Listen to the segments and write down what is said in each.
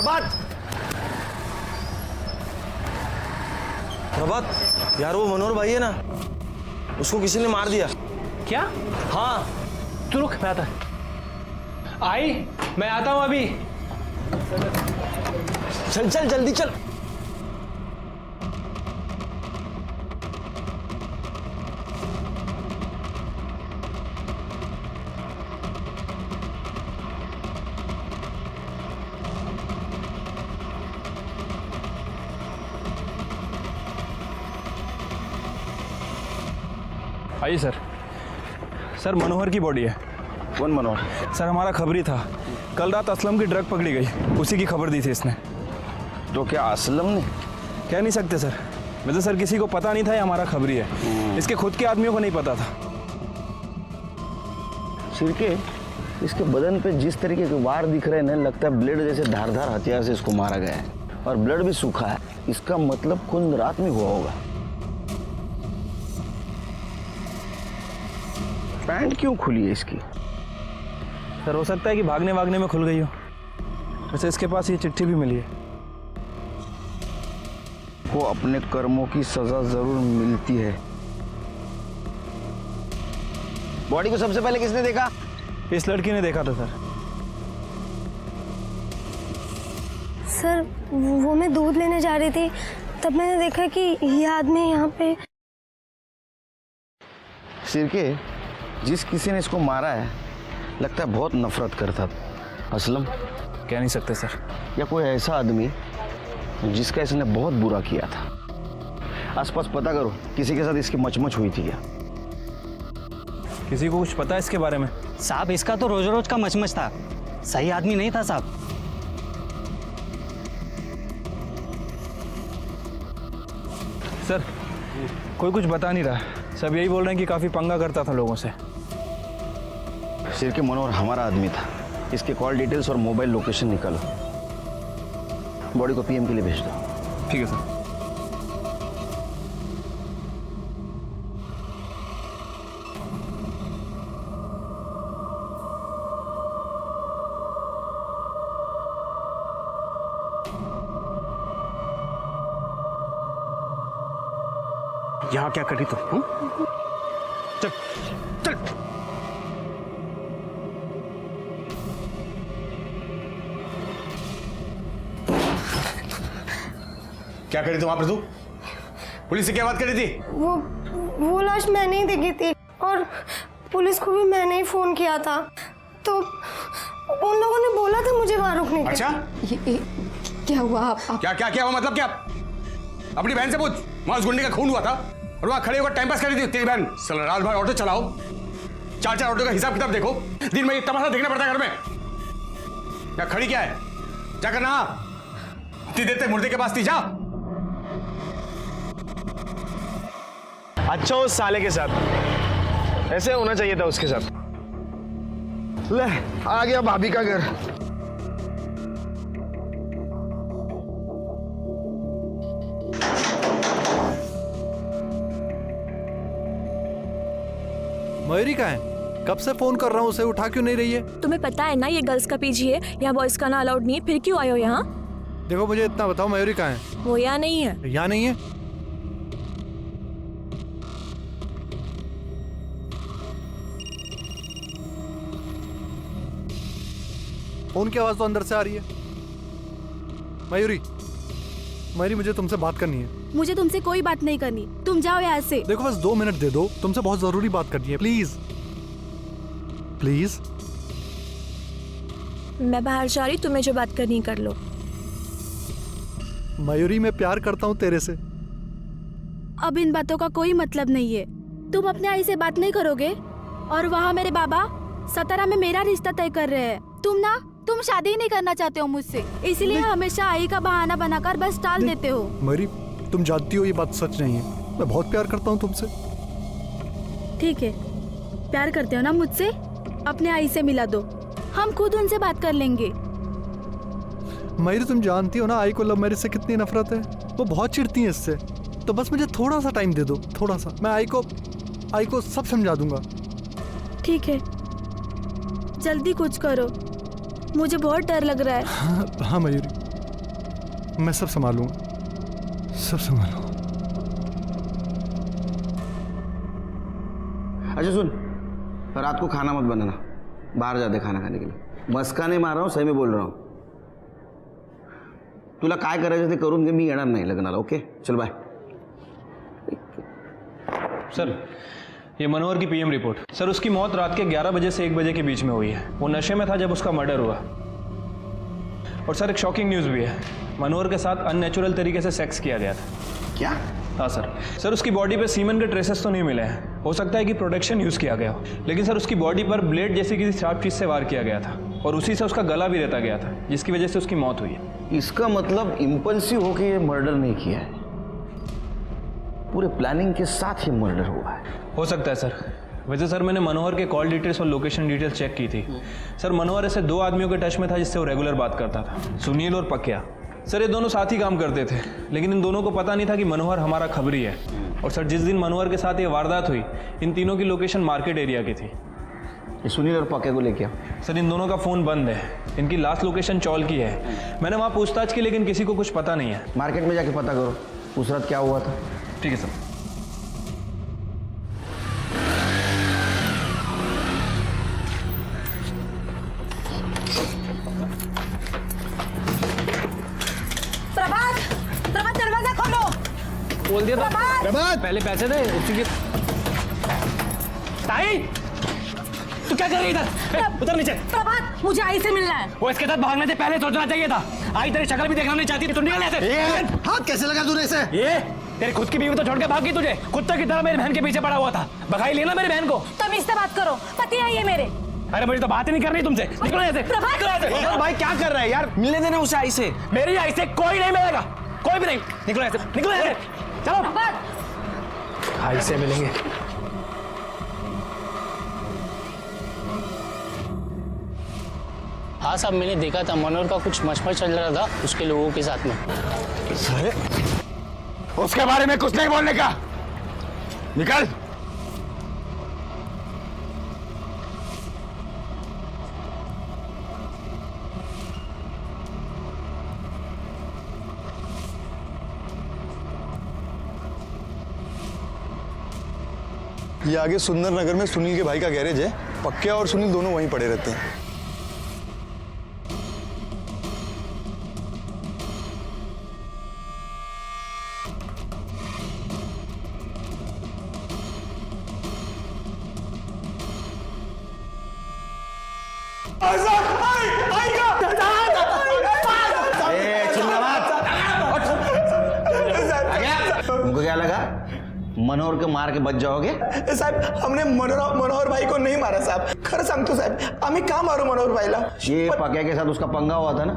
प्रभात, प्रभात, यार वो मनोहर भाई है ना, उसको किसी ने मार दिया। क्या? हाँ। तू रुक, मैं आता। आई, मैं आता हूँ अभी। चल चल जल्दी चल। आइए सर। सर मनोहर की बॉडी है। कौन मनोहर? सर हमारा खबरी था, कल रात असलम की ड्रग पकड़ी गई, उसी की खबर दी थी इसने। तो क्या असलम ने? कह नहीं सकते सर, वैसे सर किसी को पता नहीं था ये हमारा खबरी है, इसके खुद के आदमियों को नहीं पता था। सिरके, इसके बदन पे जिस तरीके के वार दिख रहे हैं ना, लगता है ब्लेड जैसे धारदार हथियार से इसको मारा गया है, और ब्लड भी सूखा है। इसका मतलब खून रात में हुआ होगा। पैंट क्यों खुली है इसकी? सर हो सकता है कि भागने वागने में खुल गई हो। वैसे इसके पास ये चिट्ठी भी मिली है। को अपने कर्मों की सजा जरूर मिलती है। बॉडी को सबसे पहले किसने देखा? इस लड़की ने देखा था सर। सर वो मैं दूध लेने जा रही थी, तब मैंने देखा कि ये आदमी यहाँ पे। सिरके, जिस किसी ने इसको मारा है, लगता है बहुत नफरत करता था। असलम? कह नहीं सकते सर। या कोई ऐसा आदमी जिसका इसने बहुत बुरा किया था। आसपास पता करो, किसी के साथ इसकी मचमच हुई थी क्या? किसी को कुछ पता है इसके बारे में? साहब इसका तो रोज रोज का मचमच था, सही आदमी नहीं था साहब। सर कोई कुछ बता नहीं रहा, सब यही बोल रहे हैं कि काफी पंगा करता था लोगों से। सिर के मनोहर हमारा आदमी था। इसके कॉल डिटेल्स और मोबाइल लोकेशन निकालो, बॉडी को पीएम के लिए भेज दो। ठीक है सर। यहाँ क्या करी तुम? चल चल। क्या करी थी वहां पर तू? पुलिस से क्या बात करी थी? वो लाश मैंने ही देखी थी, और पुलिस को भी मैंने ही फोन किया था, तो उन लोगों ने बोला था मुझे वहां रुकने के। अच्छा, ये क्या हुआ? आप क्या क्या क्या हुआ? मतलब क्या? अपनी बहन से पूछ, वहां उस गुंडे का खून हुआ था और वहां खड़े होकर टाइम पास कर रही थी तेरी बहन। चलो रात भर ऑटो चलाओ, चार चार ऑटो का हिसाब किताब देखो, दिन में ये तमाशा देखना पड़ता है घर में। क्या खड़ी क्या है? जाकर नहा, इतनी देर तक मुर्दे के पास थी, जा। अच्छा उस साले के साथ ऐसे होना चाहिए था उसके साथ। ले आ गया भाभी का घर। मयूरी कहाँ है? कब से फोन कर रहा हूँ, उसे उठा क्यों नहीं रही है? तुम्हें पता है ना ये गर्ल्स का पीजी है, यहाँ बॉयज का ना अलाउड नहीं है, फिर क्यों आए हो यहाँ? देखो मुझे इतना बताओ, मयूरी कहाँ है? वो यहाँ नहीं है। यहाँ नहीं है? फोन की आवाज तो अंदर से आ रही है। मयूरी, मयूरी मुझे तुमसे बात करनी है। मुझे तुमसे कोई बात नहीं करनी, तुम जाओ यहाँ से। देखो बस 2 मिनट दे दो, तुमसे बहुत जरूरी बात करनी है, प्लीज प्लीज। मैं बाहर जा रही, तुम्हें जो बात करनी कर लो। मयूरी मैं प्यार करता हूँ तेरे से। अब इन बातों का कोई मतलब नहीं है। तुम अपने आई से बात नहीं करोगे, और वहाँ मेरे बाबा सतारा में मेरा रिश्ता तय कर रहे हैं। तुम शादी नहीं करना चाहते हो मुझसे, इसलिए हमेशा आई का बहाना बनाकर बस टाल देते हो। मयूरी तुम जानती हो ये बात सच नहीं है, मैं बहुत प्यार करता हूँ तुमसे। ठीक है, प्यार करते हो ना मुझसे? अपने आई से मिला दो, हम खुद उनसे बात कर लेंगे। मयूरी तुम जानती हो ना आई को लव मैरिज से कितनी नफरत है, वो बहुत चिढ़ती है इससे। तो बस मुझे थोड़ा सा टाइम दे दो, थोड़ा सा। मैं आई को सब समझा दूंगा। ठीक है, जल्दी कुछ करो, मुझे बहुत डर लग रहा है। हाँ मयूरी। मैं सब संभालूंगा, सब संभालूंगा। अच्छा सुन, रात को खाना मत बनाना, बाहर जाते खाना खाने के लिए। मस्का नाही मार रहा हूँ, सही में बोल रहा हूँ। तुला काय करायचं ते करून घे, मी येणार नाही लग्नाला। ओके चल बाय। सर ये मनोहर की पीएम रिपोर्ट। सर उसकी मौत रात के 11 बजे से 1 बजे के बीच में हुई है। वो नशे में था जब उसका मर्डर हुआ। और सर एक शॉकिंग न्यूज़ भी है, मनोहर के साथ अननेचुरल तरीके से सेक्स किया गया था। क्या? हाँ सर उसकी बॉडी पे सीमन के ट्रेसेस तो नहीं मिले हैं, हो सकता है कि प्रोटेक्शन यूज़ किया गया हो, लेकिन सर उसकी बॉडी पर ब्लेड जैसी किसी शार्प चीज़ से वार किया गया था और उसी से उसका गला भी रहता गया था, जिसकी वजह से उसकी मौत हुई है। इसका मतलब इम्पल्सिव होकर ये मर्डर नहीं किया है, पूरे प्लानिंग के साथ ही मर्डर हुआ है। हो सकता है सर। वैसे सर मैंने मनोहर के कॉल डिटेल्स और लोकेशन डिटेल्स चेक की थी। सर मनोहर ऐसे 2 आदमियों के टच में था जिससे वो रेगुलर बात करता था, सुनील और पक्या। सर ये दोनों साथ ही काम करते थे, लेकिन इन दोनों को पता नहीं था कि मनोहर हमारा खबरी है। और सर जिस दिन मनोहर के साथ ये वारदात हुई, इन तीनों की लोकेशन मार्केट एरिया की थी। ये सुनील और पक्या को लेके आओ। सर इन दोनों का फ़ोन बंद है, इनकी लास्ट लोकेशन चौल की है। मैंने वहाँ पूछताछ की, लेकिन किसी को कुछ पता नहीं है। मार्केट में जाके पता करो उस रात क्या हुआ था। ठीक है सर। प्रभात दरवाजा खोलो। बोल दिया था प्रभात पहले पैसे दे उसी के। ताई तू क्या कर रही इधर? उतर नीचे। प्रभात मुझे आई से मिलना है। वो इसके साथ भागने से पहले सोचना चाहिए था। आई तेरी शक्ल भी देखना नहीं चाहती थी, तू निकल ऐसे। हाथ कैसे लगा तूने इसे? ये तेरी खुद की बीवी तो छोड़ के भाग गई, तुझे कुत्ते की तरह मेरी बहन के पीछे पड़ा हुआ था। भगाई लेना मेरी बहन को। तुम इससे बात करो, पति है ये मेरे। अरे मुझे तो बात ही नहीं करनी तुमसे। निकलो ऐसे। प्रभात भाई क्या कर रहा है यार? मिलने देना उसे आई से। मेरी आई से कोई नहीं मिलेगा, कोई भी नहीं। निकलो ऐसे, निकलो ऐसे। चलो आई से मिलेंगे। हाँ साहब, मैंने देखा था मनोहर का कुछ मशमश चल रहा था उसके लोगों के साथ में। सारे उसके बारे में कुछ नहीं बोलने का, निकल। ये आगे सुंदर नगर में सुनील के भाई का गैरेज है। पक्या और सुनील दोनों वहीं पड़े रहते हैं। तुमको क्या लगा मनोहर के मार के बच जाओगे? साहेब हमने मनोहर भाई को नहीं मारा साहब, खरं सांगतो साहेब, आम्ही का मारू मनोहर भाईला? ये पक्या के साथ उसका पंगा हुआ था ना?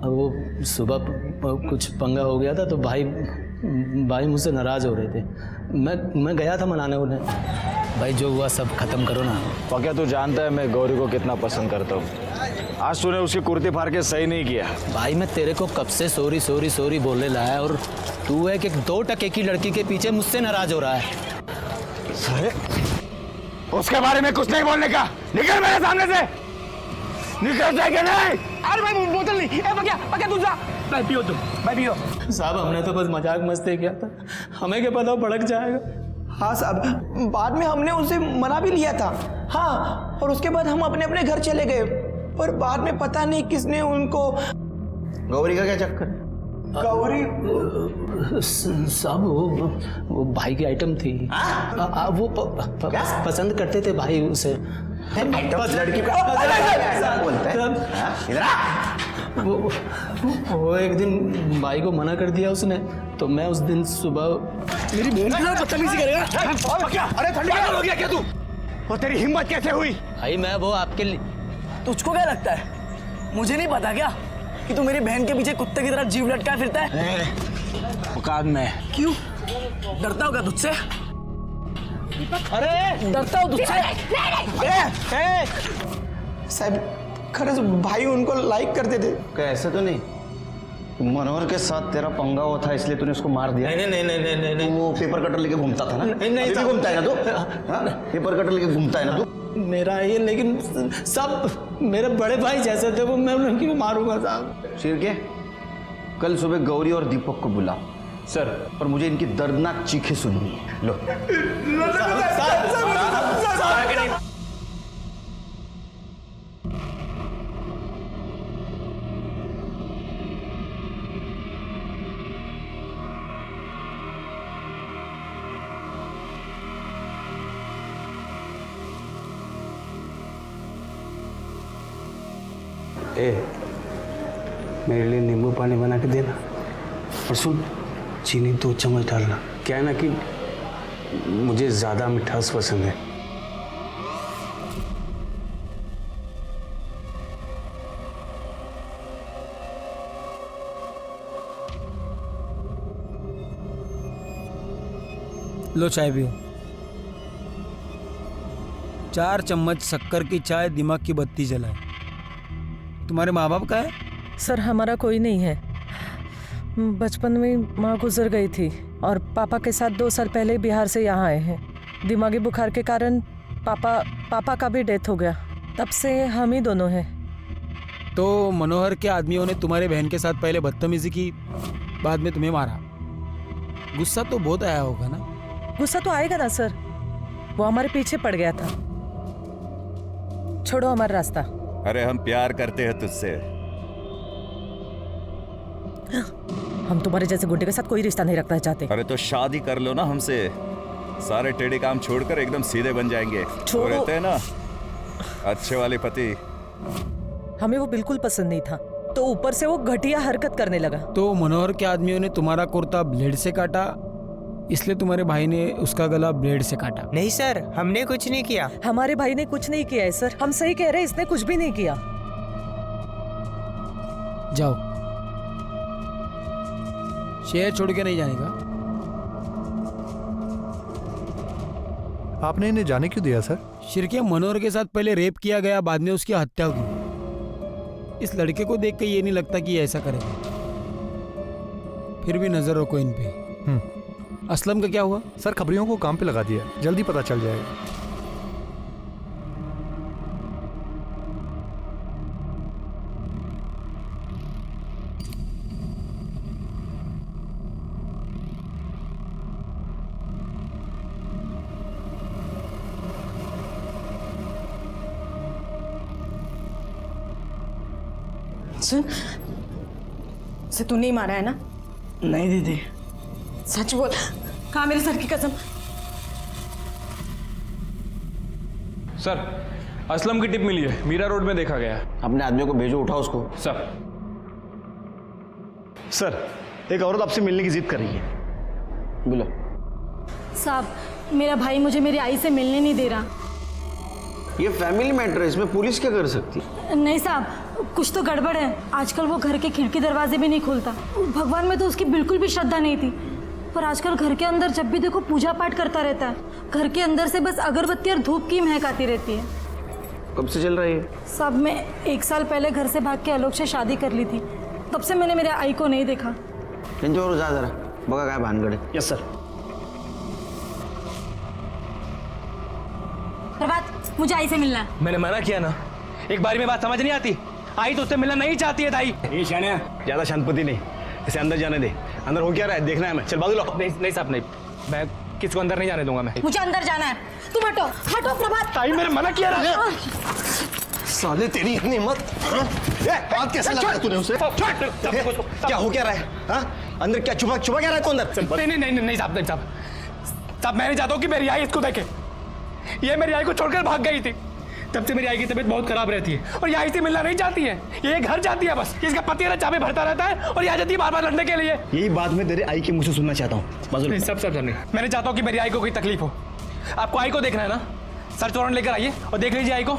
वो सुबह कुछ पंगा हो गया था तो भाई मुझसे नाराज हो रहे थे। मैं गया था मनाने उन्हें। भाई जो हुआ सब खत्म करो ना। पक्या तू जानता है मैं गौरी को कितना पसंद करता हूँ। आज तूने उसकी कुर्ती फाड़ के सही नहीं किया। भाई मैं तेरे को कब से सॉरी सॉरी सॉरी बोलने लाया और तू है कि 2 टके की लड़की के पीछे मुझसे नाराज हो रहा है। सारे उसके बारे में कुछ नहीं बोलने का, निकल मेरे सामने से। निकल जाएगा नहीं। अरे भाई बोतल नहीं। पक्या तू जा। भाई पियो तुम, भाई पियो। साहब हमने तो बस मजाक मस्ती किया था, हमें क्या पता भड़क जाएगा। हाँ साहब, बाद में हमने उनसे मना भी लिया था। हाँ, और उसके बाद हम अपने अपने घर चले गए, पर बाद में पता नहीं किसने उनको। गौरी का क्या चक्कर? गौरी साहब वो भाई की आइटम थी। वो पसंद करते थे भाई उसे। लड़की वो एक दिन भाई को मना कर दिया उसने, तो मैं उस दिन सुबह मेरी बहन के साथ बदतमीजी करेगा? अरे ठंडी हो गया क्या तू? और तेरी हिम्मत कैसे हुई? भाई मैं वो आपके लिए। तुझको क्या लगता है, मुझे नहीं पता क्या कि तू मेरी बहन के पीछे कुत्ते की तरह जीव लटका फिरता है? औकात में। क्यों डरता होगा तुझसे? अरे डरता हो तुझसे? साहब खरंच भाई उनको लाइक करते थे। क्या ऐसा तो नहीं मनोहर के साथ तेरा पंगा हुआ था इसलिए तूने उसको मार दिया? नहीं। वो पेपर कटर लेके घूमता था ना? नहीं घूमता है ना तू? पेपर कटर लेके घूमता है ना तू? मेरा ये, लेकिन सब मेरे बड़े भाई जैसे थे वो, मैं उनकी को मारूंगा साहब। शिर के कल सुबह गौरी और दीपक को बुला सर। और मुझे इनकी दर्दनाक चीखें सुननी है। लो मेरे लिए नींबू पानी बना के देना। और सुन, चीनी 2 चम्मच डालना। क्या है ना कि मुझे ज़्यादा मिठास पसंद है। लो चाय पियो। 4 चम्मच शक्कर की चाय दिमाग की बत्ती जलाए। तुम्हारे माँ बाप का है? सर हमारा कोई नहीं है। बचपन में माँ गुजर गई थी और पापा के साथ 2 साल पहले बिहार से यहाँ आए हैं। दिमागी बुखार के कारण पापा का भी डेथ हो गया। तब से हम ही दोनों हैं। तो मनोहर के आदमियों ने तुम्हारे बहन के साथ पहले बदतमीजी की, बाद में तुम्हें मारा। गुस्सा तो बहुत आया होगा ना? गुस्सा तो आएगा ना सर, वो हमारे पीछे पड़ गया था। छोड़ो हमारा रास्ता। अरे हम प्यार करते हैं तुझसे। हम तुम्हारे जैसे गुंडे के साथ कोई रिश्ता नहीं रखना चाहते। अरे तो शादी कर लो ना हमसे, सारे टेढ़े काम छोड़कर एकदम सीधे बन जाएंगे। वो रहते हैं ना अच्छे वाले पति। हमें वो बिल्कुल पसंद नहीं था, तो ऊपर से वो घटिया हरकत करने लगा। तो मनोहर के आदमियों ने तुम्हारा कुर्ता ब्लेड से काटा, इसलिए तुम्हारे भाई ने उसका गला ब्लेड से काटा। नहीं सर, हमने कुछ नहीं किया। हमारे भाई ने कुछ नहीं किया है सर। हम सही कह रहे हैं, इसने कुछ भी नहीं किया। जाओ, शहर छोड़ के नहीं जाने का। आपने इन्हें जाने क्यों दिया सर? शिरकिया, मनोहर के साथ पहले रेप किया गया, बाद में उसकी हत्या हुई। इस लड़के को देख के ये नहीं लगता कि ये ऐसा करेगा। फिर भी नजर रखो इन पे। असलम का क्या हुआ? सर खबरियों को काम पे लगा दिया, जल्दी पता चल जाएगा। सुन, से तू नहीं मारा है ना? नहीं दीदी। सच बोल। कहाँ मेरे सर की कसम? सर असलम की टिप मिली है, मीरा रोड में देखा गया। अपने आदमियों को भेजो, उठाओ उसको। सर एक औरत आपसे मिलने की जिद कर रही है। बोलो। साहब, मेरा भाई मुझे मेरी आई से मिलने नहीं दे रहा। ये फैमिली मैटर है, इसमें पुलिस क्या कर सकती है? नहीं साहब, कुछ तो गड़बड़ है। आजकल वो घर के खिड़की दरवाजे भी नहीं खोलता। भगवान में तो उसकी बिल्कुल भी श्रद्धा नहीं थी, पर आजकल घर के अंदर जब भी देखो पूजा पाठ करता रहता है। घर के अंदर से बस अगरबत्ती और धूप की महक आती रहती है। कब से चल रहा है ये? साहब, मैं 1 साल पहले घर से भाग के आलोक से शादी कर ली थी। तब से मैंने मेरे आई को नहीं देखा। और जा जरा, बगा काय भानगड़ है। Yes sir. प्रभात, मुझे आई से मिलना है। मैंने मना किया ना, एक बारी में बात समझ नहीं आती। आई तो उससे मिलना नहीं चाहती है दाई। ये शानिया ज्यादा शांतपति नहीं, इसे अंदर जाने दे। अंदर हो क्या रहा है देखना है हमें। चल बाजू लो। नहीं साहब, नहीं, मैं किसी को अंदर नहीं जाने दूंगा। मैं मुझे अंदर जाना है। तुम हटो, हटो प्रभात। ताई मैंने मना किया ना। साले तेरी इतनी हिम्मत, बात कैसे लगा तूने उसे? क्या हो क्या रहा है? हाँ? अंदर क्या छुपा क्या रहा है तू अंदर? नहीं साहब, नहीं साहब, मैं नहीं चाहता हूँ कि मेरी आई इसको देखे। ये मेरी आई को छोड़कर भाग गई थी। तब से मेरी आई की तबीयत बहुत खराब रहती है और यहाँ से मिलना नहीं चाहती है। ये घर जाती है बस। इसका पति है चाबी भरता रहता है और यहाँ जाती है बार-बार लड़ने के लिए। यही बात मैं तेरे आई के मुंह से सुनना चाहता हूँ। नहीं सब नहीं, मैं नहीं चाहता हूँ कि मेरी आई को कोई तकलीफ हो। आपको आई को देखना है ना, सर्च वारंट लेकर आइए और देख लीजिए आई को।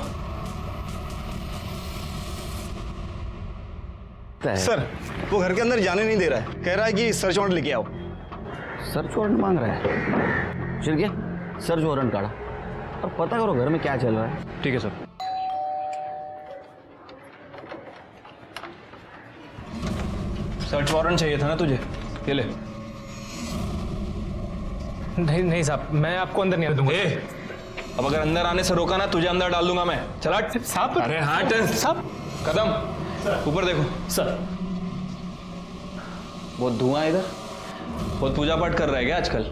सर वो घर के अंदर जाने नहीं दे रहा है, कह रहा है कि सर्च वारंट लेके आओ। सर्च वारंट मांग रहा है? फिर क्या? सर्च वारंट काढ़ा और पता करो घर में क्या चल रहा है। ठीक है सर। सर्च वारंट चाहिए था ना तुझे, ये ले। नहीं साहब, मैं आपको अंदर नहीं आने दूंगा। अब अगर अंदर आने से रोका ना, तुझे अंदर डाल दूंगा मैं। चला साहब। अरे हाँ साहब, कदम ऊपर देखो। सर बहुत धुआं है इधर। बहुत पूजा पाठ कर रहा है क्या आजकल?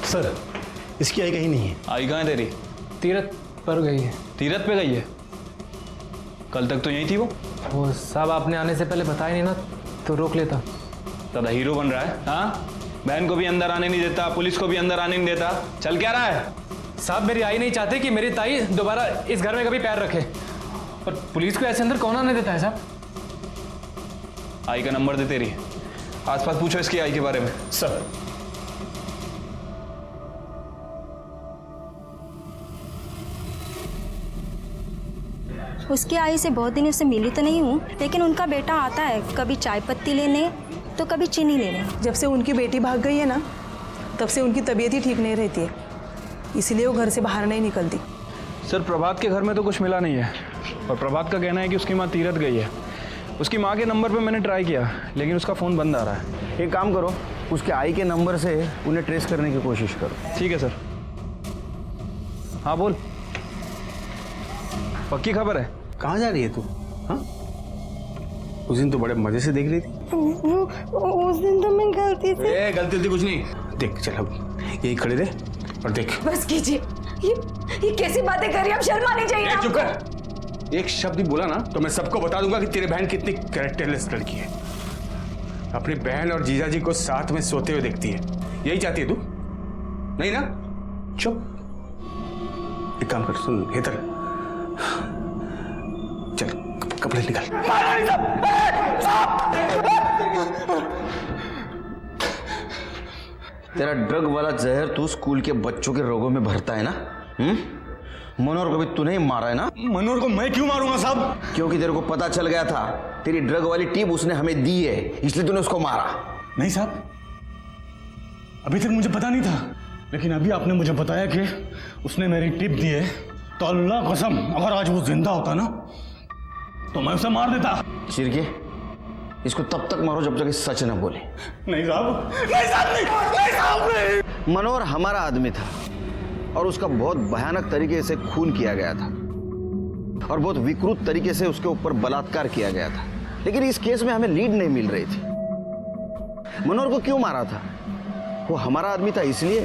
सर इसकी आई कहीं नहीं है। आई कहाँ है तेरी? तीरथ पर गई है। तीरथ पे गई है? कल तक तो यहीं थी वो। साहब आपने आने से पहले बताया नहीं ना, तो रोक लेता। दादा हीरो बन रहा है। हाँ, बहन को भी अंदर आने नहीं देता, पुलिस को भी अंदर आने नहीं देता, चल क्या रहा है? साहब मेरी आई नहीं चाहती कि मेरी ताई दोबारा इस घर में कभी पैर रखे, पर पुलिस को ऐसे अंदर कौन आने देता है साहब? आई का नंबर दे तेरी, आसपास पूछो इसकी आई के बारे में। सर उसकी आई से बहुत दिन से मिली तो नहीं हूँ, लेकिन उनका बेटा आता है कभी चाय पत्ती लेने तो कभी चीनी लेने। जब से उनकी बेटी भाग गई है ना, तब से उनकी तबीयत ही ठीक नहीं रहती है, इसलिए वो घर से बाहर नहीं निकलती। सर प्रभात के घर में तो कुछ मिला नहीं है, और प्रभात का कहना है कि उसकी माँ तीरथ गई है। उसकी माँ के नंबर पे मैंने ट्राई किया, लेकिन उसका फ़ोन बंद आ रहा है। एक काम करो, उसके आई के नंबर से उन्हें ट्रेस करने की कोशिश करो। ठीक है सर। हाँ बोल, पक्की खबर है? कहाँ जा रही है तू? हाँ, उस दिन तो बड़े मजे से देख रही थी। उस दिन तो मैं गलती से। गलती कुछ नहीं, देख चल अब यही खड़े रहे और देख। बस कीजिए, ये कैसी बातें कर रही है? अब शर्म आनी चाहिए। चुप कर। एक शब्द भी बोला ना तो मैं सबको बता दूंगा कि तेरी बहन कितनी कैरेक्टरलेस लड़की है। अपनी बहन और जीजाजी को साथ में सोते हुए देखती है, यही चाहती है तू? नहीं ना? चुप। एक काम कर, सुन हेतर, चल कपड़े निकाल। तेरा ड्रग वाला जहर तू स्कूल के बच्चों के रोगों में भरता है ना? मनोहर को भी तूने ही मारा है ना? मनोहर को मैं क्यों मारूंगा साहब? क्योंकि तेरे को पता चल गया था तेरी ड्रग वाली टिप उसने हमें दी है, इसलिए तूने उसको मारा। नहीं साहब, अभी तक मुझे पता नहीं था, लेकिन अभी आपने मुझे बताया कि उसने मेरी टिप दी है, तो अल्लाह कसम अगर आज वो जिंदा होता ना तो मैं उसे मार देता। शिरके, इसको तब तक मारो जब तक इस सच न बोले। नहीं साहब, नहीं साहब, नहीं साहब, नहीं। मनोहर हमारा आदमी था और उसका बहुत भयानक तरीके से खून किया गया था और बहुत विकृत तरीके से उसके ऊपर बलात्कार किया गया था, लेकिन इस केस में हमें लीड नहीं मिल रही थी। मनोहर को क्यों मारा था? वो हमारा आदमी था इसलिए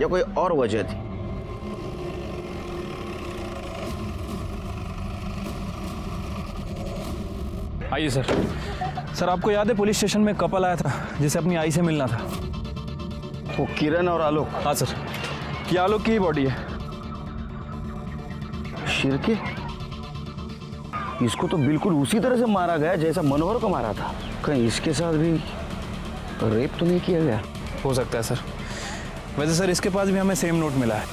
या कोई और वजह थी? आइए सर। सर आपको याद है पुलिस स्टेशन में कपल आया था जिसे अपनी आई से मिलना था? वो किरण और आलोक? हाँ सर, ये आलोक की ही बॉडी है। शिरके, इसको तो बिल्कुल उसी तरह से मारा गया जैसा मनोहर को मारा था। कहीं इसके साथ भी रेप तो नहीं किया गया? हो सकता है सर। वैसे सर इसके पास भी हमें सेम नोट मिला है।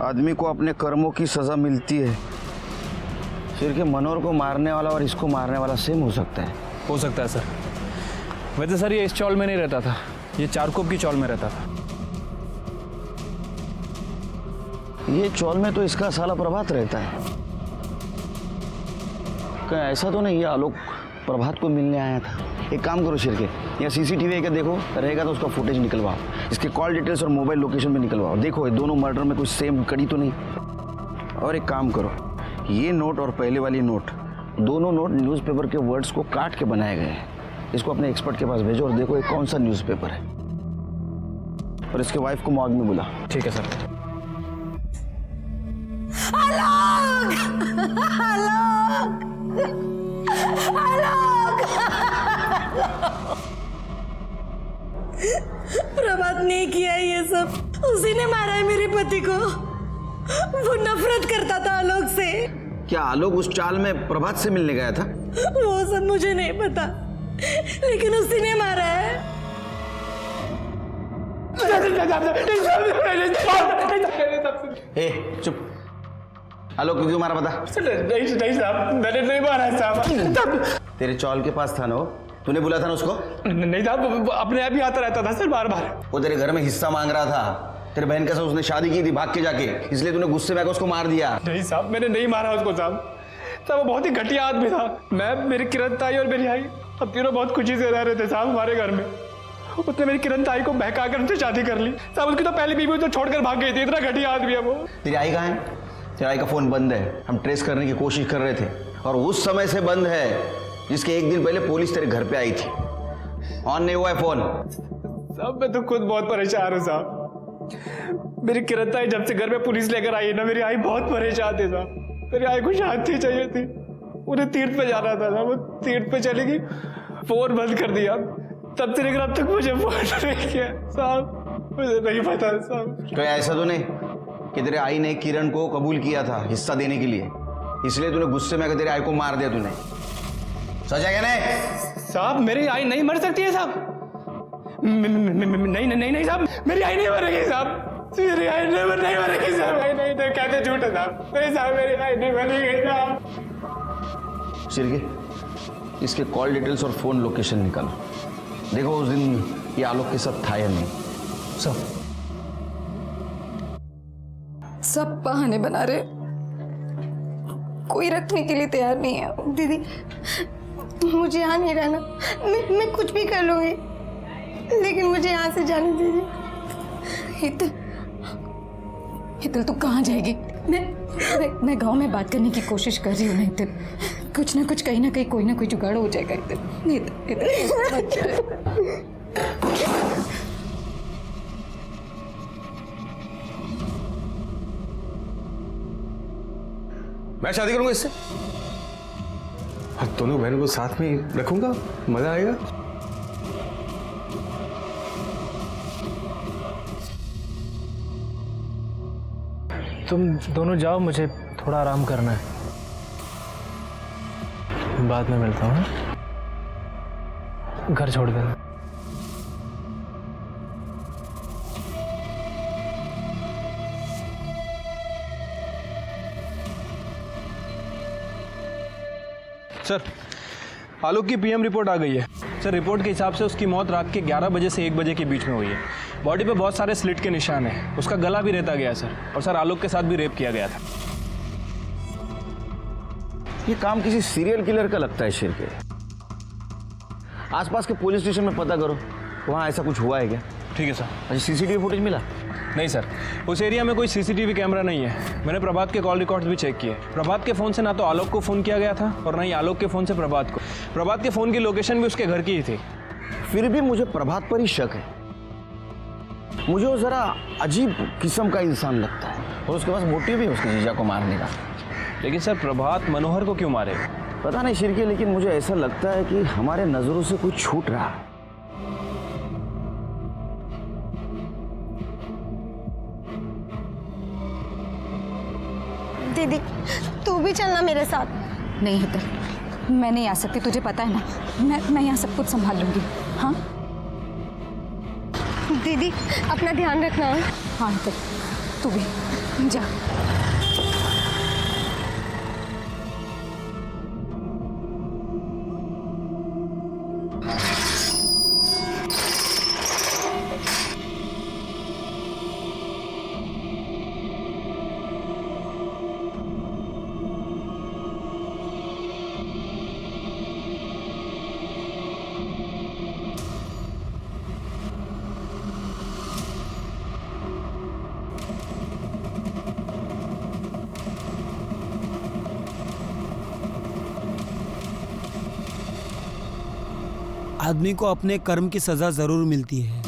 आदमी को अपने कर्मों की सजा मिलती है। शिरके, मनोहर को मारने वाला और इसको मारने वाला सेम हो सकता है? हो सकता है सर। वैसे सर ये इस चौल में नहीं रहता था, ये चारकोप की चौल में रहता था। ये चौल में तो इसका साला प्रभात रहता है। कहीं ऐसा तो नहीं ये आलोक प्रभात को मिलने आया था? एक काम करो शिरके, या सीसीटीवी का देखो, रहेगा तो उसका फुटेज निकलवाओ, इसके कॉल डिटेल्स और मोबाइल लोकेशन भी निकलवाओ। देखो ये दोनों मर्डर में कुछ सेम कड़ी तो नहीं। और एक काम करो, ये नोट और पहले वाली नोट, दोनों नोट न्यूज़पेपर के वर्ड्स को काट के बनाए गए हैं। इसको अपने एक्सपर्ट के पास भेजो और देखो ये कौन सा न्यूज़पेपर है, और इसके वाइफ को मॉर्ग में बुला। ठीक है सर। आलोक! आलोक! प्रभात ने किया ये सब, उसी ने मारा है मेरे पति को। वो नफरत करता था आलोक से। क्या आलोक उस चाल में प्रभात से मिलने गया था? वो सब मुझे नहीं पता, लेकिन उसी ने मारा है। ए, चुप। आलोक को क्यों मारा पता? नहीं साहब, मैंने नहीं मारा है साहब। तेरे चौल के पास था ना वो? तूने बुला था ना उसको? नहीं साहब, अपने आप ही आता रहता था सर बार बार। वो तेरे घर में हिस्सा मांग रहा था। तेरे बहन के साथ उसने शादी की थी भाग के जाके, इसलिए तूने गुस्से में आकर उसको मार दिया। नहीं साहब, मैंने नहीं मारा उसको साहब। वो बहुत ही घटिया आदमी था। मैं, मेरी किरण ताई और मेरी आई, अब तीनों बहुत खुशी से रह रहे थे साहब हमारे घर में। उसने मेरी किरण ताई को बहका कर उनसे शादी कर ली साहब। उसकी तो पहली बीवी तो छोड़कर भाग गई थी। इतना घटिया आदमी है वो। तेरी आई कहाँ है? तेरी आई का फोन बंद है। हम ट्रेस करने की कोशिश कर रहे थे और उस समय से बंद है जिसके एक दिन पहले पुलिस तेरे घर पे आई थी। ऑन नहीं हुआ है फोन। साहब मैं तो खुद बहुत परेशान हूँ साहब। मेरी किरण ताई जब से घर में पुलिस लेकर आई ना, मेरी आई बहुत परेशान थी साहब। मेरी आई को शांति चाहिए थी। उन्हें तीर्थ पे जाना था साहब। वो तीर्थ पे चली गई, फोन बंद कर दिया। तब से लेकर अब तक मुझे फोन नहीं किया साहब। मुझे नहीं पता साहब। तो ऐसा तो नहीं कि तेरे आई ने किरण को कबूल किया था हिस्सा देने के लिए, इसलिए तूने गुस्से में आकर तेरे आई को मार दिया तूने? सच है क्या? नहीं साहब मेरी आई नहीं मर सकती है साहब। नहीं नहीं नहीं साहब, मेरी आई नहीं मरेगी साहब। मेरी आई नहीं मरेगी साहब। नहीं कहते झूठ है साहब। नहीं साहब मेरी आई नहीं मरेगी साहब। शिरके, इसके कॉल डिटेल्स और फोन लोकेशन निकालो। देखो उस दिन ये आलोक के साथ था या नहीं। सब बहाने बना रहे, कोई रखने के लिए तैयार नहीं है। दीदी मुझे यहाँ नहीं रहना। मैं कुछ भी कर लूँगी, लेकिन मुझे यहाँ से जाने दीजिए। हितल तू कहाँ जाएगी? मैं गांव में बात करने की कोशिश कर रही हूँ ना हितल। कुछ ना कुछ कहीं ना कहीं कोई ना कोई जुगाड़ हो जाएगा हितल। मैं शादी करूंगा इससे और दोनों बहनों को साथ में रखूंगा, मजा आएगा। तुम दोनों जाओ, मुझे थोड़ा आराम करना है। बाद में मिलता हूँ। घर छोड़ देना। सर आलोक की पीएम रिपोर्ट आ गई है। सर रिपोर्ट के हिसाब से उसकी मौत रात के 11 बजे से 1 बजे के बीच में हुई है। बॉडी पे बहुत सारे स्लिट के निशान हैं। उसका गला भी रेता गया सर। और सर आलोक के साथ भी रेप किया गया था। ये काम किसी सीरियल किलर का लगता है शिरके। आसपास के पुलिस स्टेशन में पता करो, वहाँ ऐसा कुछ हुआ है क्या? ठीक है सर। अच्छा सीसीटीवी फुटेज मिला? नहीं सर, उस एरिया में कोई सीसीटीवी कैमरा नहीं है। मैंने प्रभात के कॉल रिकॉर्ड्स भी चेक किए। प्रभात के फ़ोन से ना तो आलोक को फ़ोन किया गया था और ना ही आलोक के फ़ोन से प्रभात को। प्रभात के फ़ोन की लोकेशन भी उसके घर की ही थी। फिर भी मुझे प्रभात पर ही शक है। मुझे वो ज़रा अजीब किस्म का इंसान लगता है और उसके पास मोटिव भी है उसके जीजा को मारने का। लेकिन सर प्रभात मनोहर को क्यों मारेगा? पता नहीं शिरके, लेकिन मुझे ऐसा लगता है कि हमारे नज़रों से कुछ छूट रहा है। दीदी तू भी चलना मेरे साथ। नहीं हितल, मैं नहीं आ सकती, तुझे पता है ना। मैं यहाँ सब कुछ संभाल लूंगी। हाँ दीदी अपना ध्यान रखना। हाँ हितल, तू भी जा। आदमी को अपने कर्म की सजा जरूर मिलती है।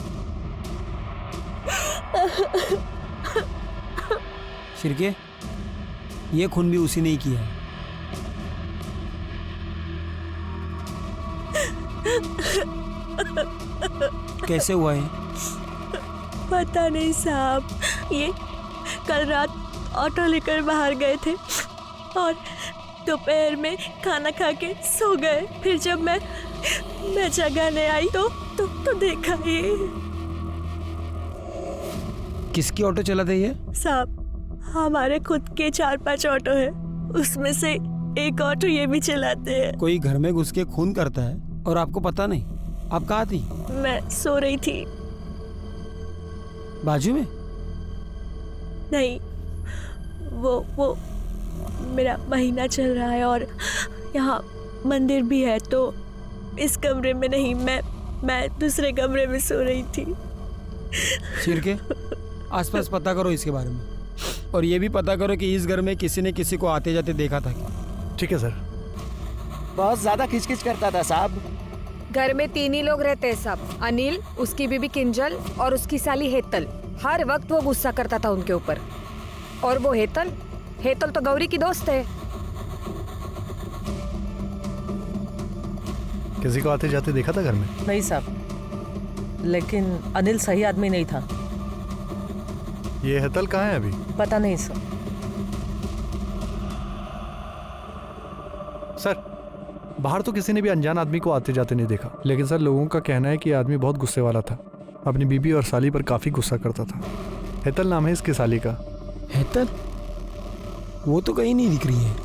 शिरके, ये खून भी उसी ने ही किया है। कैसे हुआ है? पता नहीं साहब, ये कल रात ऑटो लेकर बाहर गए थे और दोपहर में खाना खा के सो गए। फिर जब मैं जगाने आई तो देखा ये। किसकी ऑटो चलाते ये? साहब हमारे खुद के 4-5 ऑटो है, उसमें से एक ऑटो ये भी चलाते हैं। कोई घर में घुस के खून करता है और आपको पता नहीं? आप कहाँ थी? मैं सो रही थी। बाजू में? नहीं, वो मेरा महीना चल रहा है और यहाँ मंदिर भी है, तो इस कमरे में नहीं, मैं मैं दूसरे कमरे में सो रही थी। छिड़के आसपास पता करो इसके बारे में, और ये भी पता करो कि इस घर में किसी ने किसी को आते जाते देखा था क्या। ठीक है सर। बहुत ज्यादा खिचखिच करता था साहब। घर में 3 ही लोग रहते हैं साहब, अनिल, उसकी बीबी किंजल और उसकी साली हेतल। हर वक्त वो गुस्सा करता था उनके ऊपर। और वो हेतल तो गौरी की दोस्त है। किसी को आते जाते देखा था घर में? नहीं साहब, लेकिन अनिल सही आदमी नहीं था। ये हेतल कहाँ है अभी? पता नहीं सर। सर, बाहर तो किसी ने भी अनजान आदमी को आते जाते नहीं देखा, लेकिन सर लोगों का कहना है कि ये आदमी बहुत गुस्से वाला था, अपनी बीबी और साली पर काफी गुस्सा करता था। हेतल नाम है इसकी साली का। हेतल? वो तो कहीं नहीं दिख रही है।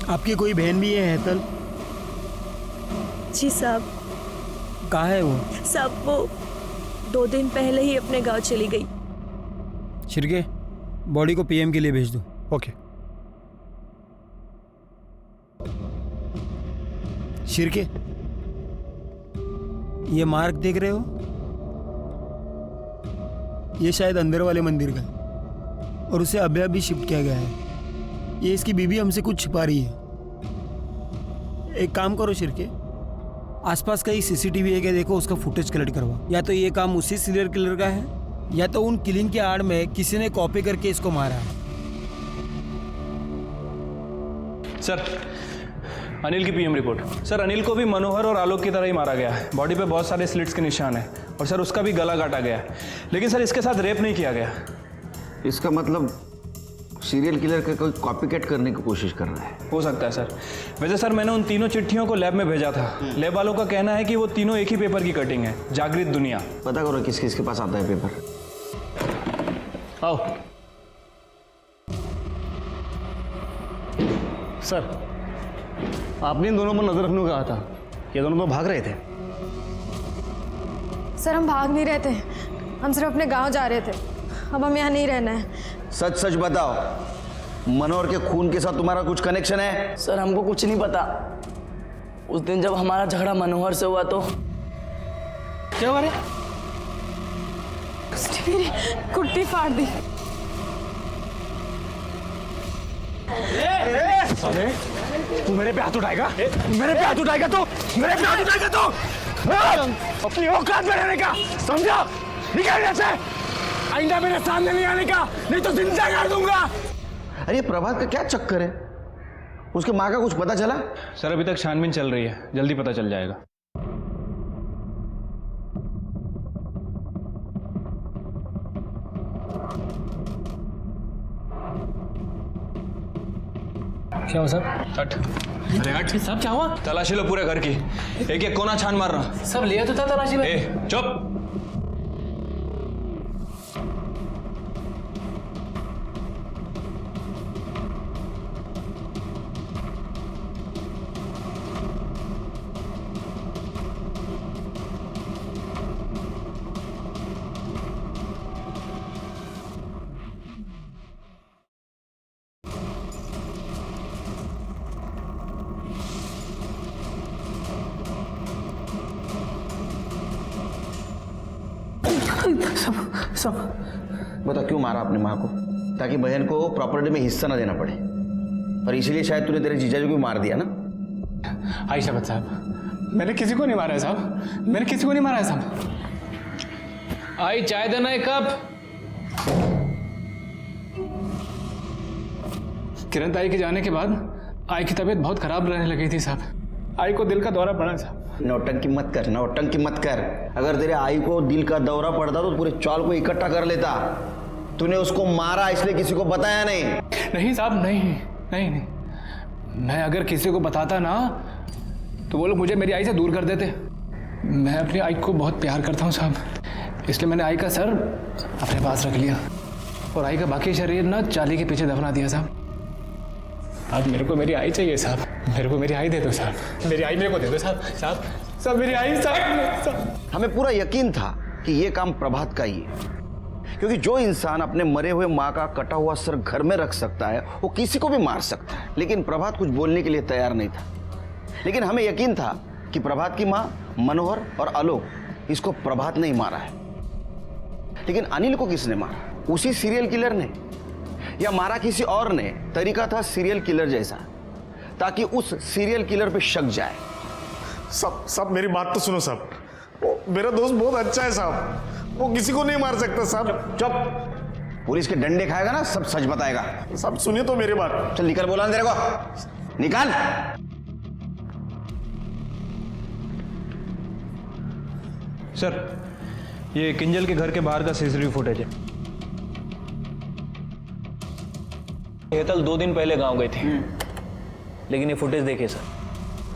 आपकी कोई बहन भी है हेतल? जी साहब। कहाँ है वो? साहब वो 2 दिन पहले ही अपने गांव चली गई। छिड़के बॉडी को पीएम के लिए भेज दो। ओके। छिड़के ये मार्क देख रहे हो? ये शायद अंदर वाले मंदिर का है और उसे अभी अभी शिफ्ट किया गया है। ये इसकी बीबी हमसे कुछ छिपा रही है। एक काम करो शिरके, आसपास कहीं सीसीटीवी है क्या देखो, उसका फुटेज कलेक्ट करवाओ। या तो ये काम उसी सीरियल किलर का है या तो उन किलिंग के आड़ में किसी ने कॉपी करके इसको मारा है। सर, अनिल की पीएम रिपोर्ट। सर, अनिल को भी मनोहर और आलोक की तरह ही मारा गया है। बॉडी पे बहुत सारे स्लिट्स के निशान हैं और सर उसका भी गला काटा गया है, लेकिन सर इसके साथ रेप नहीं किया गया। इसका मतलब सीरियल किलर का कोई कॉपीकैट करने की कोशिश कर रहा है। हो सकता है सर। वैसे सर मैंने उन तीनों चिट्ठियों को लैब में भेजा था। लैब वालों का कहना है कि वो तीनों एक ही पेपर की कटिंग है, जागृत दुनिया। पता करो किस किसके पास आता है पेपर। आओ सर, आपने इन दोनों पर नजर रखने को कहा था। ये दोनों तो भाग रहे थे। सर हम भाग नहीं रहे थे, हम सिर्फ अपने गांव जा रहे थे। अब हम यहाँ नहीं रहना है। सच सच बताओ, मनोहर के खून के साथ तुम्हारा कुछ कनेक्शन है? सर हमको कुछ नहीं पता। उस दिन जब हमारा झगड़ा मनोहर से हुआ तो क्या हुआ रे? मेरी कुर्ती फाड़ दी। अरे तू मेरे पे हाथ उठाएगा? मेरे पे हाथ उठाएगा तो? मेरे पे हाथ उठाएगा तो? अपनी औकात में रहने का समझा? निकल यहाँ से, आइंदा मेरे सामने नहीं आने का, नहीं तो जिंदा कर दूंगा। अरे प्रभात का क्या चक्कर है? उसके माँ का कुछ पता चला? सर अभी तक छानबीन चल रही है, जल्दी पता चल जाएगा। क्या हुआ सर? हट। अरे हट साहब, क्या हुआ? तलाशी लो पूरे घर की, एक एक कोना छान मार रहा। सब लिया तो था तलाशी में। चुप। सब बता क्यों मारा अपनी माँ को? ताकि बहन को प्रॉपर्टी में हिस्सा ना देना पड़े, और इसीलिए शायद तूने तेरे जीजाजी को मार दिया ना? आई शपथ साहब, मैंने किसी को नहीं मारा है साहब, मैंने किसी को नहीं मारा है साहब। आई चाय देना एक कप। किरण ताई के जाने के बाद आई की तबीयत बहुत खराब रहने लगी थी साहब। आई को दिल का दौरा पड़ा साहब। नौटंकी मत कर, नौटंकी मत कर। अगर तेरे आई को दिल का दौरा पड़ता तो पूरे चौल को इकट्ठा कर लेता। तूने उसको मारा इसलिए किसी को बताया नहीं? नहीं साहब, नहीं नहीं नहीं, मैं अगर किसी को बताता ना तो वो लोग मुझे मेरी आई से दूर कर देते। मैं अपनी आई को बहुत प्यार करता हूँ साहब, इसलिए मैंने आई का सर अपने पास रख लिया और आई का बाकी शरीर ना चाली के पीछे दफना दिया साहब। अब मेरे को मेरी आई चाहिए साहब, मेरे को मेरी आई दे दो साहब, मेरी आई मेरे को दे दो साहब। साहब साहब मेरी आई साहब। हमें पूरा यकीन था कि ये काम प्रभात का ही है, क्योंकि जो इंसान अपने मरे हुए माँ का कटा हुआ सर घर में रख सकता है वो किसी को भी मार सकता है। लेकिन प्रभात कुछ बोलने के लिए तैयार नहीं था, लेकिन हमें यकीन था कि प्रभात की माँ मनोहर और आलोक इसको प्रभात ने ही मारा है। लेकिन अनिल को किसने मारा? उसी सीरियल किलर ने, या मारा किसी और ने? तरीका था सीरियल किलर जैसा, ताकि उस सीरियल किलर पे शक जाए। साहब मेरी बात तो सुनो साहब, मेरा दोस्त बहुत अच्छा है साहब, वो किसी को नहीं मार सकता साहब। चुप, पुलिस के डंडे खाएगा ना सब सच बताएगा। साहब सुनिए तो मेरी बात। चल निकल, बोला तेरे को, निकाल। सर, ये किंजल के घर के बाहर का सीसीटीवी फुटेज है। हेतल 2 दिन पहले गांव गई थी, लेकिन ये फुटेज देखिए सर,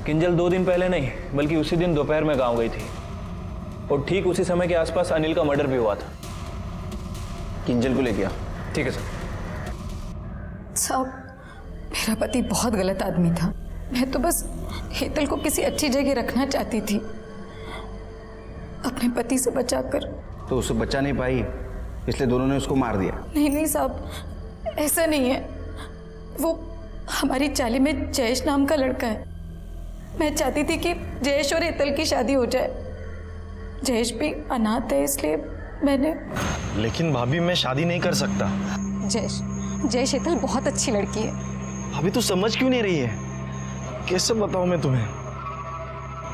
किंजल 2 दिन पहले नहीं बल्कि उसी दिन दोपहर में गांव गई थी, और ठीक उसी समय के आसपास अनिल का मर्डर भी हुआ था। किंजल को लेके आ। ठीक है सर। साहब, मेरा पति बहुत गलत आदमी था। मैं तो बस हेतल को किसी अच्छी जगह रखना चाहती थी, अपने पति से बचाकर। तो उसे बचा नहीं पाई, इसलिए दोनों ने उसको मार दिया। नहीं साहब, ऐसा नहीं है। वो हमारी चाली में जयेश नाम का लड़का है। मैं चाहती थी कि जयेश और हेतल की शादी हो जाए। जयेश भी अनाथ है, इसलिए मैंने। लेकिन भाभी मैं शादी नहीं कर सकता। जयेश हेतल बहुत अच्छी लड़की है। भाभी तू समझ क्यों नहीं रही है? कैसे बताऊं मैं तुम्हें?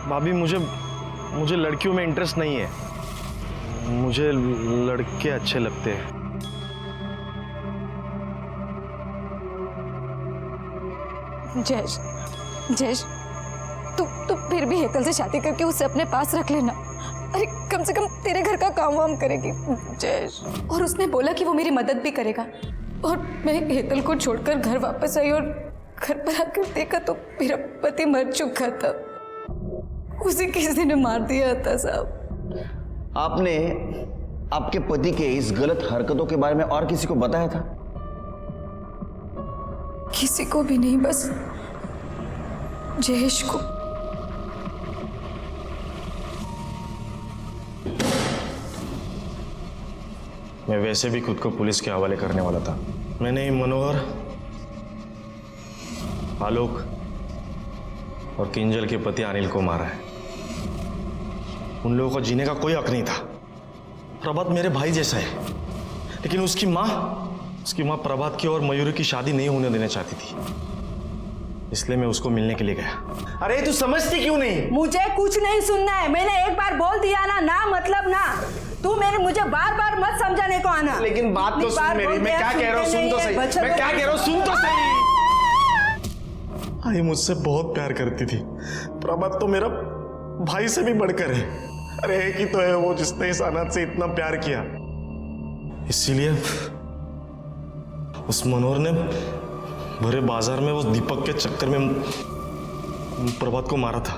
भाभी मुझे लड़कियों में इंटरेस्ट नहीं है, मुझे लड़के अच्छे लगते हैं। जयेश तू फिर भी हेतल से शादी करके उसे अपने पास रख लेना। अरे कम से कम तेरे घर का काम वाम करेगी जयेश। और उसने बोला कि वो मेरी मदद भी करेगा। और मैं हेतल को छोड़कर घर वापस आई और घर पर आकर देखा तो मेरा पति मर चुका था। उसे किसी ने मार दिया था साहब। आपने आपके पति के इस गलत हरकतों के बारे में और किसी को बताया था? किसी को भी नहीं, बस जयेश को। मैं वैसे भी खुद को पुलिस के हवाले करने वाला था। मैंने मनोहर, आलोक और किंजल के पति अनिल को मारा है। उन लोगों को जीने का कोई हक नहीं था। प्रभात मेरे भाई जैसा है, लेकिन उसकी माँ प्रभात की और मयूरी की शादी नहीं होने देना चाहती थी, इसलिए मैं उसको मिलने के लिए गया। अरे तू समझती क्यों नहीं? मुझे कुछ नहीं सुनना है। मैंने एक बार बोल दिया ना मतलब ना। तू मुझे बार बार मत समझाने को आना। लेकिन बात तो सुन मेरी, मैं क्या कह रहा हूँ सुन तो सही। मैं क्या कह रहा हूँ सुन तो सही। आई मुझसे बहुत प्यार करती थी। प्रभात तो मेरा भाई से भी बढ़कर है। अरे एक ही तो है वो जिसने इस अनाथ से इतना प्यार किया। इसीलिए उस मनोहर ने भरे बाजार में उस दीपक के चक्कर में प्रभात को मारा था।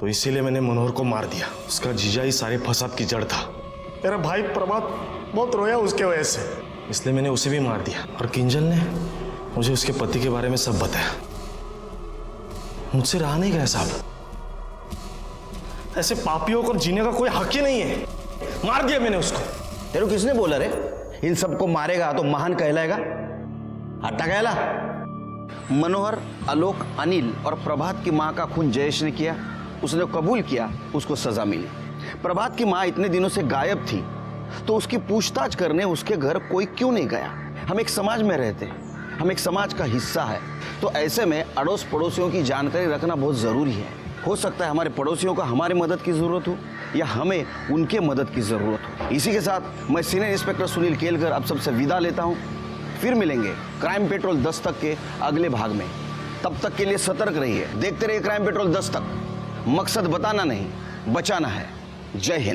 तो इसीलिए मैंने मनोहर को मार दिया। उसका जीजा ही सारे फसाद की जड़ था। मेरा भाई प्रभात बहुत रोया उसके वजह से, इसलिए मैंने उसे भी मार दिया। और किंजल ने मुझे उसके पति के बारे में सब बताया। मुझसे रहा नहीं गया साहब। ऐसे पापियों को जीने का कोई हक ही नहीं है। मार दिया मैंने उसको। तेरे किसने बोला रे इन सबको मारेगा तो महान कहलाएगा? हट्टा कहला। मनोहर, आलोक, अनिल और प्रभात की मां का खून जयेश ने किया। उसने कबूल किया, उसको सजा मिली। प्रभात की मां इतने दिनों से गायब थी, तो उसकी पूछताछ करने उसके घर कोई क्यों नहीं गया? हम एक समाज में रहते हैं, हम एक समाज का हिस्सा है, तो ऐसे में अड़ोस पड़ोसियों की जानकारी रखना बहुत ज़रूरी है। हो सकता है हमारे पड़ोसियों को हमारी मदद की ज़रूरत हो या हमें उनके मदद की ज़रूरत हो। इसी के साथ मैं सीनियर इंस्पेक्टर सुनील केलकर अब सबसे विदा लेता हूँ। फिर मिलेंगे क्राइम पेट्रोल 10 तक के अगले भाग में। तब तक के लिए सतर्क रहिए, देखते रहिए क्राइम पेट्रोल 10 तक। मकसद बताना नहीं, बचाना है। जय हिंद।